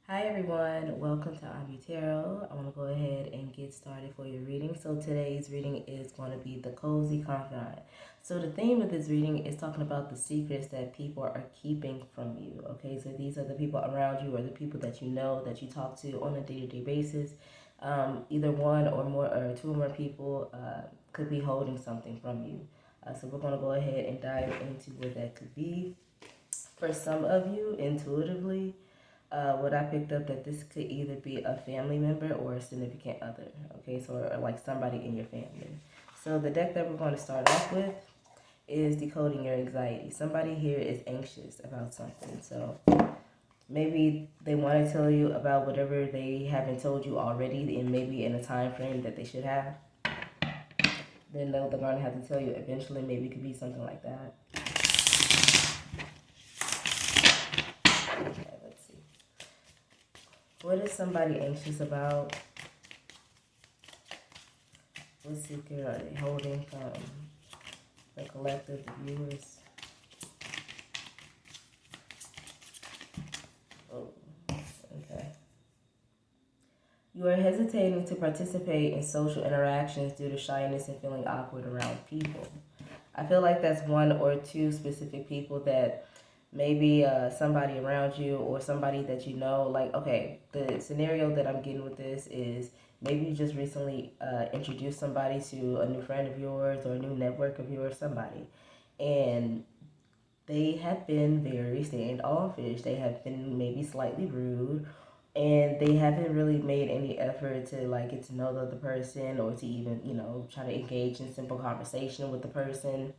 Hi everyone, welcome to Abu Tarot. I want to go ahead and get started for your reading. So today's reading is going to be the Cozy Confidant. So the theme of this reading is talking about the secrets that people are keeping from you. Okay, so these are the people around you or the people that you know that you talk to on a day-to-day basis. Either one or more or two or more people could be holding something from you. So we're going to go ahead and dive into what that could be. For some of you, intuitively, what I picked up that this could either be a family member or a significant other. Okay, so or like somebody in your family. So the deck that we're going to start off with is decoding your anxiety. Somebody here is anxious about something. So maybe they want to tell you about whatever they haven't told you already, and maybe in a time frame that they should have. Then they're going to have to tell you eventually. Maybe it could be something like that. Okay, let's see. What is somebody anxious about? What secret are they holding from the collective viewers? Oh, okay. You are hesitating to participate in social interactions due to shyness and feeling awkward around people. I feel like that's one or two specific people that maybe somebody around you or somebody that you know. Like, okay, the scenario that I'm getting with this is maybe you just recently introduced somebody to a new friend of yours or a new network of yours, somebody. And they have been very standoffish. They have been maybe slightly rude, and they haven't really made any effort to like get to know the other person or to even try to engage in simple conversation with the person.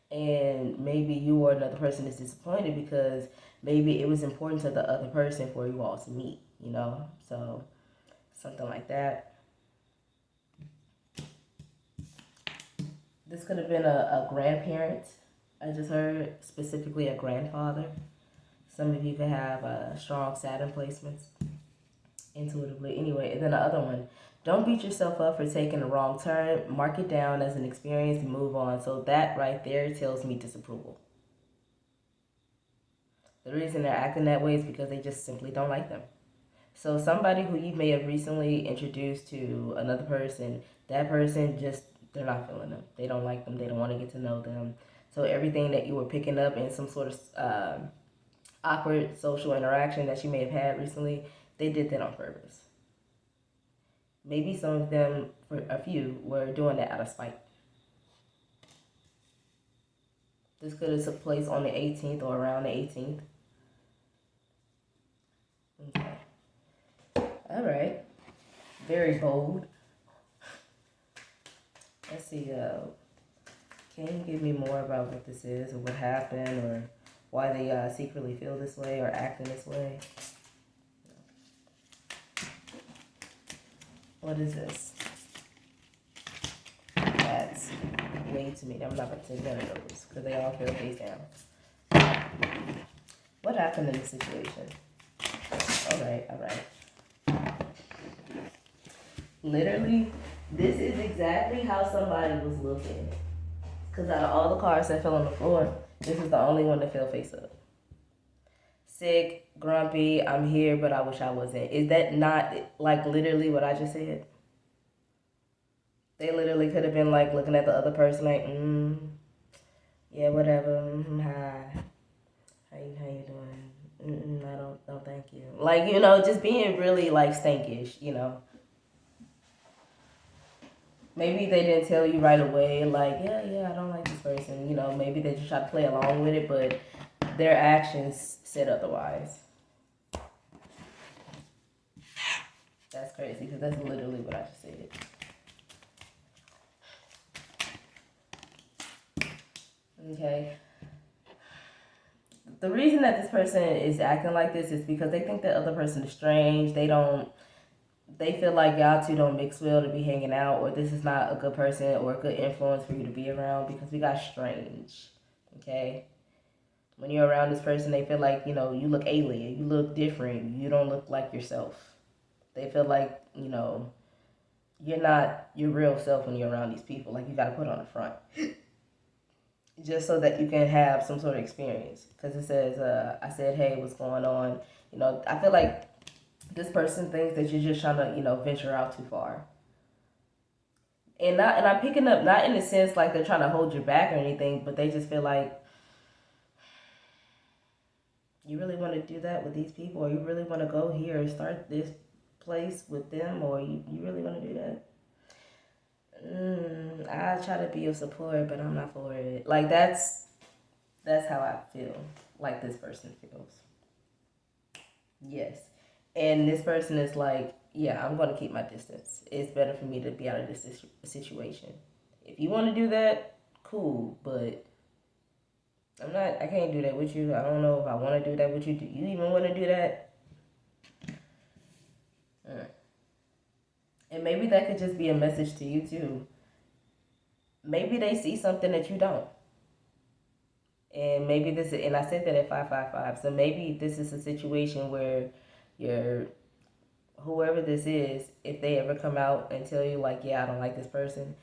And maybe you or another person is disappointed because maybe it was important to the other person for you all to meet. So something like that. This could have been a grandparent. I just heard specifically a grandfather. Some of you could have strong Saturn placements intuitively. Anyway, and then the other one, don't beat yourself up for taking a wrong turn. Mark it down as an experience and move on. So that right there tells me disapproval. The reason they're acting that way is because they just simply don't like them. So somebody who you may have recently introduced to another person, that person just, they're not feeling them. They don't like them. They don't want to get to know them. So everything that you were picking up in some sort of awkward social interaction that you may have had recently, they did that on purpose. Maybe some of them, for a few, were doing that out of spite. This could have took place on the 18th or around the 18th. Okay. All right. Very bold. Let's see. Can you give me more about what this is or what happened or why they secretly feel this way or act in this way? What is this? That's way too many. I'm not going to take none of those because they all feel face down. What happened in this situation? All right. Literally, this is exactly how somebody was looking. Because out of all the cards that fell on the floor, this is the only one that fell face up. Sick, grumpy, I'm here, but I wish I wasn't. Is that not like literally what I just said? They literally could have been like looking at the other person like, yeah, whatever. Hi. How you doing? I don't, no, thank you. Like, just being really like stankish. Maybe they didn't tell you right away, like, yeah, I don't like this person. Maybe they just try to play along with it, but their actions said otherwise. That's crazy because that's literally what I just said. Okay. The reason that this person is acting like this is because they think the other person is strange. They feel like y'all two don't mix well to be hanging out, or this is not a good person or a good influence for you to be around because we got strange. Okay? When you're around this person, they feel like, you look alien, you look different, you don't look like yourself. They feel like, you're not your real self when you're around these people. Like, you got to put on a front. just so that you can have some sort of experience. Because it says, I said, hey, what's going on? You know, I feel like this person thinks that you're just trying to, you know, venture out too far. And I'm picking up, not in the sense like they're trying to hold you back or anything, but they just feel like, you really want to do that with these people, or you really want to go here and start this place with them, or you really want to do that? I try to be a support, but I'm not for it. Like that's how I feel like this person feels. Yes. And this person is like, yeah, I'm going to keep my distance. It's better for me to be out of this situation. If you want to do that, cool, but I can't do that with you. I don't know if I want to do that with you. Do you even want to do that? Mm. And maybe that could just be a message to you too. Maybe they see something that you don't. And maybe and I said that at 555. So maybe this is a situation where you're, whoever this is, if they ever come out and tell you, like, yeah, I don't like this person,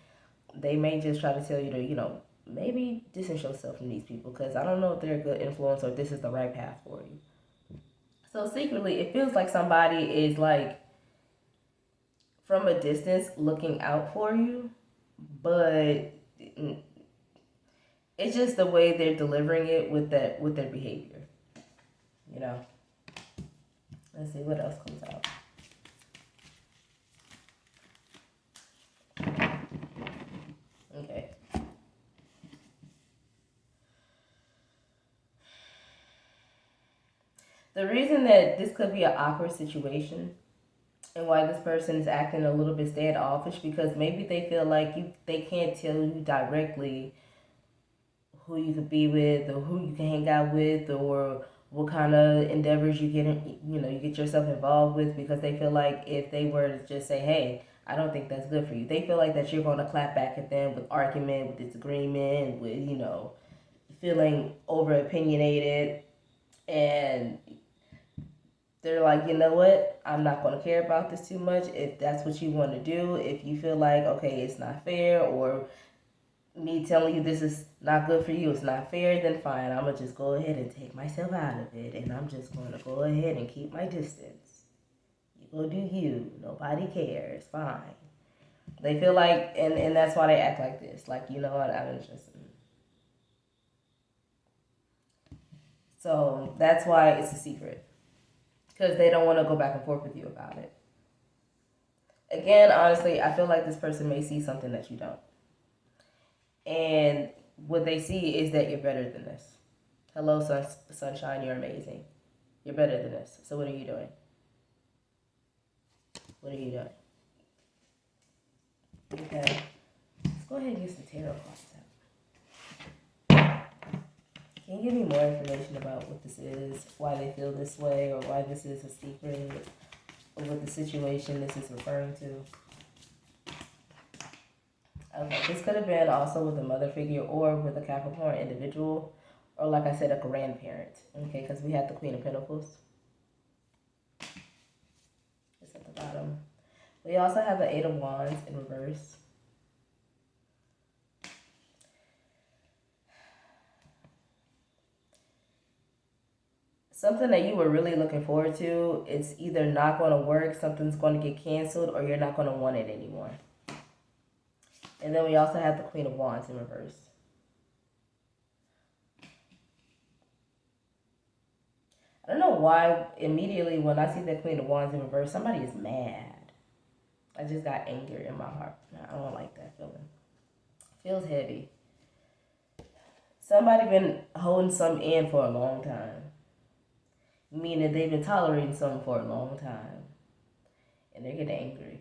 they may just try to tell you to, you know, maybe distance yourself from these people, because I don't know if they're a good influence or if this is the right path for you. So secretly, it feels like somebody is like from a distance looking out for you, but it's just the way they're delivering it with their behavior. You know. Let's see what else comes out. Okay. The reason that this could be an awkward situation and why this person is acting a little bit standoffish, because maybe they feel like they can't tell you directly who you could be with or who you can hang out with or what kind of endeavors you get yourself involved with, because they feel like if they were to just say, hey, I don't think that's good for you, they feel like that you're going to clap back at them with argument, with disagreement, with, feeling over opinionated, and they're like, you know what, I'm not going to care about this too much. If that's what you want to do, if you feel like, okay, it's not fair, or me telling you this is not good for you, it's not fair, then fine, I'm going to just go ahead and take myself out of it, and I'm just going to go ahead and keep my distance. You go do you. Nobody cares. Fine. They feel like, and that's why they act like this. Like, you know what, I'm just... So that's why it's a secret. Because they don't want to go back and forth with you about it. Again, honestly, I feel like this person may see something that you don't. And what they see is that you're better than this. Hello, sunshine, you're amazing. You're better than this. So what are you doing? What are you doing? Okay. Let's go ahead and get some tarot cards out. Can you give me more information about what this is, why they feel this way, or why this is a secret, or what the situation this is referring to? Okay, this could have been also with a mother figure or with a Capricorn individual, or like I said, a grandparent. Okay, because we have the Queen of Pentacles. It's at the bottom. We also have the Eight of Wands in reverse. Something that you were really looking forward to, it's either not going to work, something's going to get canceled, or you're not going to want it anymore. And then we also have the Queen of Wands in reverse. I don't know why immediately when I see the Queen of Wands in reverse, somebody is mad. I just got anger in my heart. I don't like that feeling. It feels heavy. Somebody been holding something in for a long time. Meaning they've been tolerating something for a long time. And they're getting angry.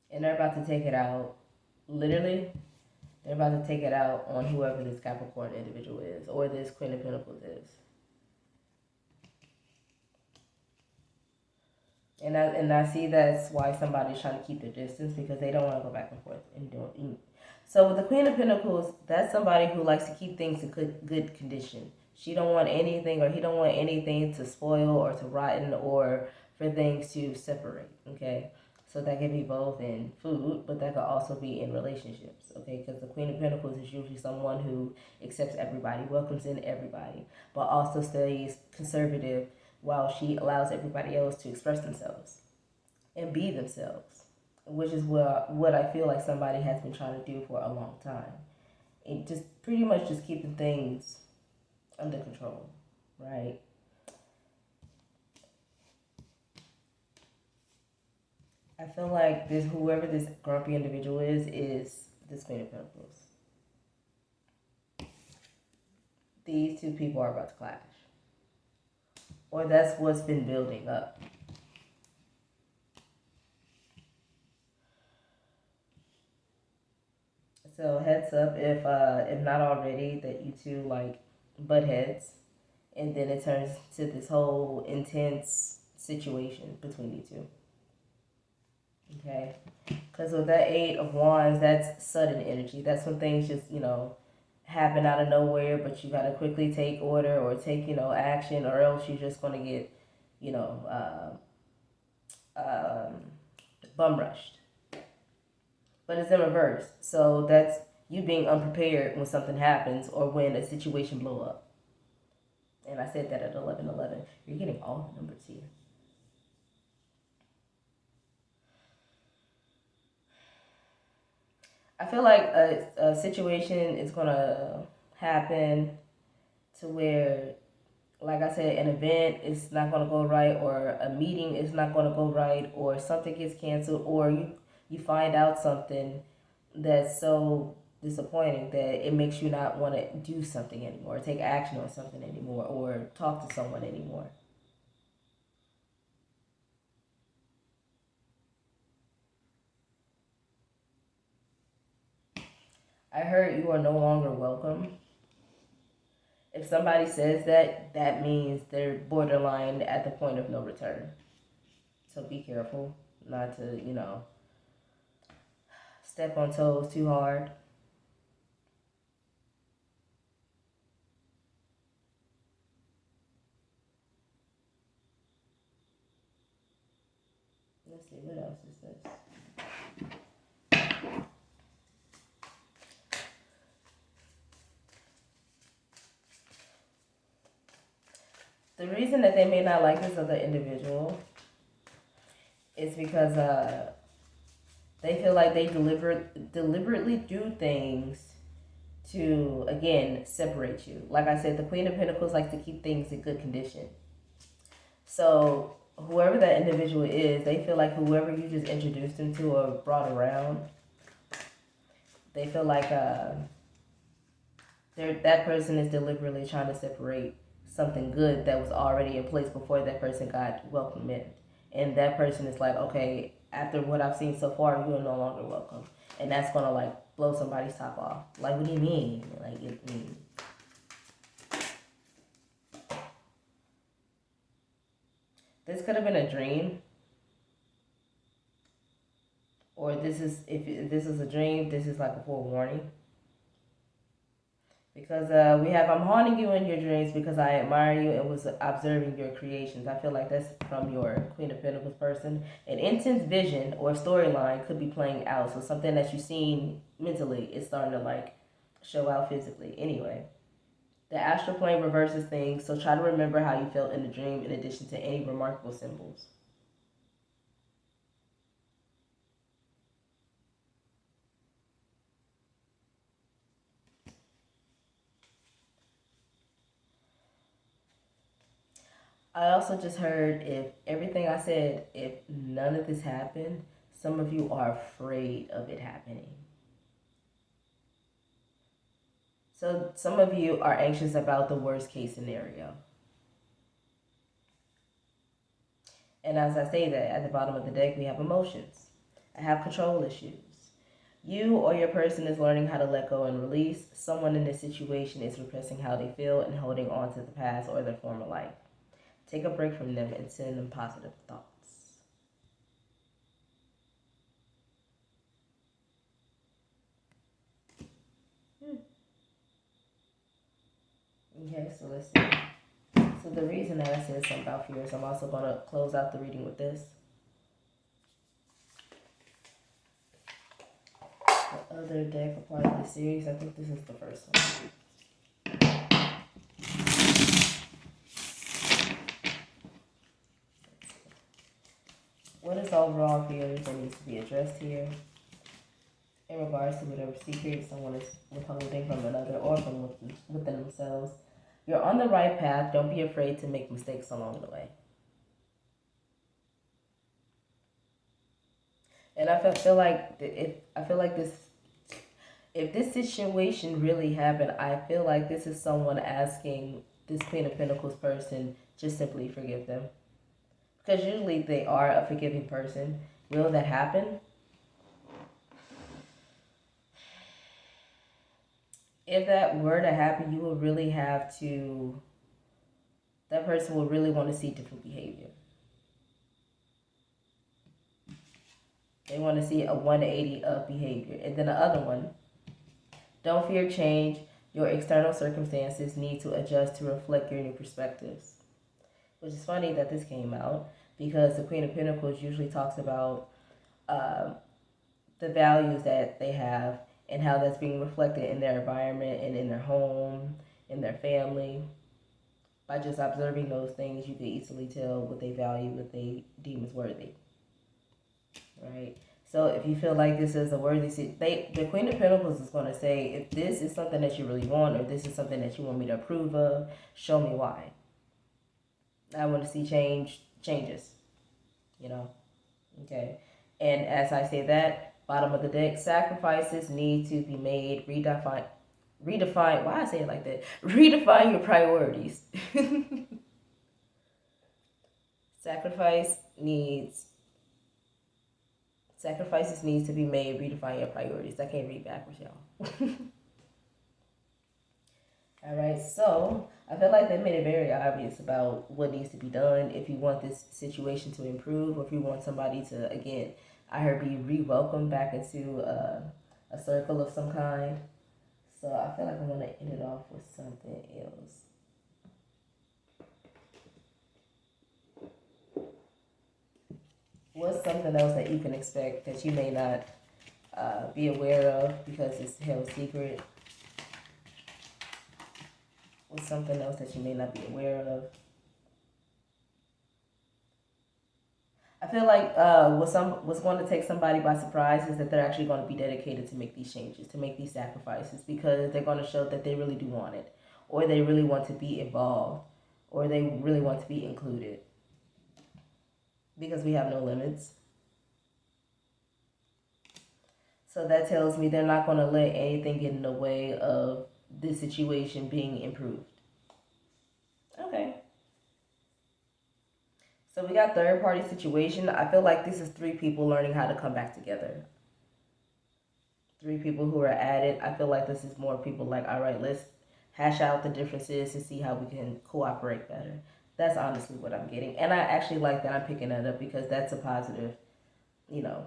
And they're about to take it out. Literally, they're about to take it out on whoever this Capricorn individual is, or this Queen of Pentacles is. And I see that's why somebody's trying to keep their distance, because they don't want to go back and forth and do it. So with the Queen of Pentacles, that's somebody who likes to keep things in good condition. She don't want anything, or he don't want anything to spoil or to rotten or for things to separate. Okay, So that can be both in food, but that could also be in relationships, okay? Because the Queen of Pentacles is usually someone who accepts everybody, welcomes in everybody, but also stays conservative while she allows everybody else to express themselves and be themselves, which is what I feel like somebody has been trying to do for a long time. It just pretty much just keeping things under control, right? I feel like this whoever this grumpy individual is this Queen of Pentacles. These two people are about to clash. Or that's what's been building up. So heads up if not already that you two like butt heads, and then it turns to this whole intense situation between you two. Okay, because with that Eight of Wands, that's sudden energy. That's when things just happen out of nowhere, but you gotta quickly take order or take action, or else you're just gonna get you know bum rushed. But it's in reverse. So that's you being unprepared when something happens or when a situation blow up. And I said that at 11:11. You're getting all the numbers here. I feel like a situation is gonna happen to where, like I said, an event is not gonna go right, or a meeting is not gonna go right, or something gets canceled, or you find out something that's so disappointing that it makes you not want to do something anymore, take action on something anymore, or talk to someone anymore. I heard you are no longer welcome. If somebody says that, that means they're borderline at the point of no return. So be careful not to, step on toes too hard. Let's see, what else is this? The reason that they may not like this other individual is because they feel like they deliberately do things to, again, separate you. Like I said, the Queen of Pentacles likes to keep things in good condition. So whoever that individual is, they feel like whoever you just introduced them to or brought around, they feel like that person is deliberately trying to separate something good that was already in place before that person got welcomed in. And that person is like, okay, after what I've seen so far, you are no longer welcome. And that's going to like blow somebody's top off. Like, what do you mean? Like, this could have been a dream. Or if this is a dream, this is like a forewarning. Because we have, I'm haunting you in your dreams because I admire you and was observing your creations. I feel like that's from your Queen of Pentacles person. An intense vision or storyline could be playing out. So something that you've seen mentally is starting to like show out physically. Anyway, the astral plane reverses things. So try to remember how you felt in the dream in addition to any remarkable symbols. I also just heard if everything I said, if none of this happened, some of you are afraid of it happening. So some of you are anxious about the worst case scenario. And as I say that, at the bottom of the deck, we have emotions. I have control issues. You or your person is learning how to let go and release. Someone in this situation is repressing how they feel and holding on to the past or their former life. Take a break from them and send them positive thoughts. Okay, so let's see. So the reason that I said something about fear is I'm also going to close out the reading with this. other deck a part of the series. I think this is the first one. What is overall feelings that needs to be addressed here in regards to whatever secret someone is withholding from another or from within themselves? You're on the right path. Don't be afraid to make mistakes along the way. And I feel like if this situation really happened, I feel like this is someone asking this Queen of Pentacles person just simply forgive them. Because usually they are a forgiving person. Will that happen? If that were to happen, you will really have to, that person will really want to see different behavior. They want to see a 180 of behavior. And then the other one, don't fear change. Your external circumstances need to adjust to reflect your new perspectives. Which is funny that this came out because the Queen of Pentacles usually talks about the values that they have and how that's being reflected in their environment and in their home, in their family. By just observing those things, you can easily tell what they value, what they deem as worthy. Right? So if you feel like this is a worthy, the Queen of Pentacles is going to say, if this is something that you really want, or this is something that you want me to approve of, show me why. I want to see changes, you know. Okay. And as I say that, bottom of the deck, sacrifices need to be made. Redefine. Why I say it like that? Redefine your priorities. Sacrifices needs to be made. Redefine your priorities. I can't read backwards, y'all. All right, so I feel like they made it very obvious about what needs to be done if you want this situation to improve, or if you want somebody to, again, I heard, be re-welcomed back into a circle of some kind. So I feel like I'm going to end it off with something else. What's something else that you can expect that you may not be aware of because it's held secret? What's something else that you may not be aware of? I feel like what's going to take somebody by surprise is that they're actually going to be dedicated to make these changes, to make these sacrifices, because they're going to show that they really do want it, or they really want to be involved, or they really want to be included. Because we have no limits. So that tells me they're not going to let anything get in the way of this situation being improved. Okay. So we got third party situation. I feel like this is three people learning how to come back together. Three people who are at it. I feel like this is more people like, all right, let's hash out the differences and see how we can cooperate better. That's honestly what I'm getting. And I actually like that I'm picking that up because that's a positive,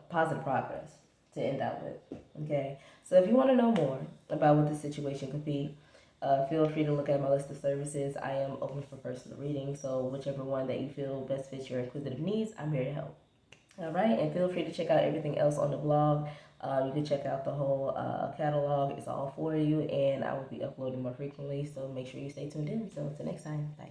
positive progress to end out with. Okay. So if you want to know more about what the situation could be, feel free to look at my list of services. I am open for personal reading, so whichever one that you feel best fits your inquisitive needs, I'm here to help. All right, and feel free to check out everything else on the blog. You can check out the whole catalog. It's all for you, and I will be uploading more frequently, so make sure you stay tuned in. So until next time, bye.